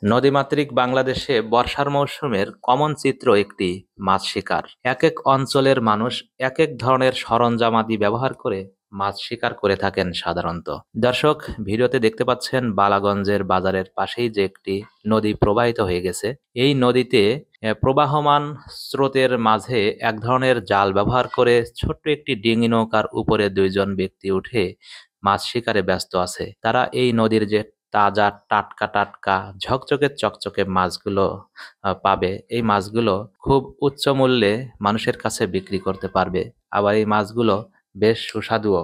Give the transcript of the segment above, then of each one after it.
নদীমাতৃক বাংলাদেশে বর্ষার মৌসুমের কমন চিত্র একটি মাছ শিকার। এক এক অঞ্চলের মানুষ এক এক ধরনের সরঞ্জামাদি ব্যবহার করে মাছ শিকার করে থাকেন সাধারণত। দর্শক, ভিডিওতে দেখতে পাচ্ছেন বালাগঞ্জের বাজারের পাশেই যে একটি নদী প্রবাহিত হয়ে গেছে। এই নদীতে প্রবাহমান স্রোতের মাঝে এক ধরনের জাল ব্যবহার করে ছোট্ট একটি ডিঙি নৌকার উপরে দুইজন ব্যক্তি উঠে মাছ শিকারে ব্যস্ত আছে। তারা এই নদীর যে তাজা টাটকা টাটকা ঝকঝকে চকচকে মাছগুলো পাবে, এই মাছগুলো খুব উচ্চ মূল্যে মানুষের কাছে বিক্রি করতে পারবে। আবার এই মাছগুলো বেশ সুস্বাদুও।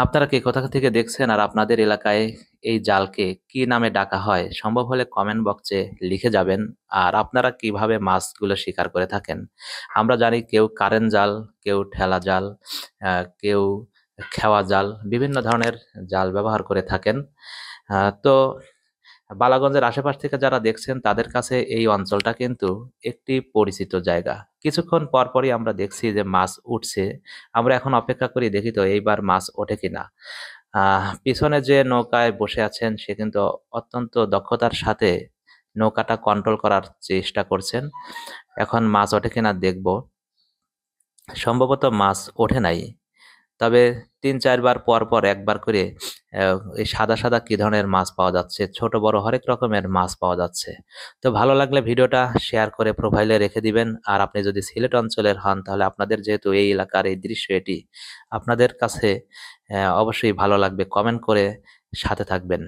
আপনারা কে কোথা থেকে দেখছেন আর আপনাদের এলাকায় এই জালকে কি নামে ডাকা হয়, সম্ভব হলে কমেন্ট বক্সে লিখে যাবেন। আর আপনারা কিভাবে মাছগুলো শিকার করে থাকেন? আমরা জানি কেউ কারেন্ট জাল, কেউ ঠেলা জাল, কেউ খেওয়া জাল, বিভিন্ন ধরনের জাল ব্যবহার করে থাকেন। তো বালাগঞ্জের আশেপাশ থেকে যারা দেখছেন তাদের কাছে এই অঞ্চলটা কিন্তু একটি পরিচিত জায়গা। কিছুক্ষণ পরপরই আমরা দেখছি যে মাছ উঠছে। আমরা এখন অপেক্ষা করি, দেখি তো এইবার মাছ ওঠে কিনা। পিছনে যে নৌকায় বসে আছেন সে কিন্তু অত্যন্ত দক্ষতার সাথে নৌকাটা কন্ট্রোল করার চেষ্টা করছেন। এখন মাছ ওঠে কিনা দেখব। সম্ভবত মাছ ওঠে নাই, তবে ৩-৪ বার পর পর একবার করে এই সাদা সাদা কি ধরনের মাছ পাওয়া যাচ্ছে, ছোট বড় হরেক রকমের মাছ পাওয়া যাচ্ছে। তো ভালো লাগলে ভিডিওটা শেয়ার করে প্রোফাইলে রেখে দিবেন। আর আপনি যদি সিলেট অঞ্চলের হন তাহলে আপনাদের যেহেতু এই এলাকার এই দৃশ্য এটি আপনাদের কাছে অবশ্যই ভালো লাগবে, কমেন্ট করে সাথে থাকবেন।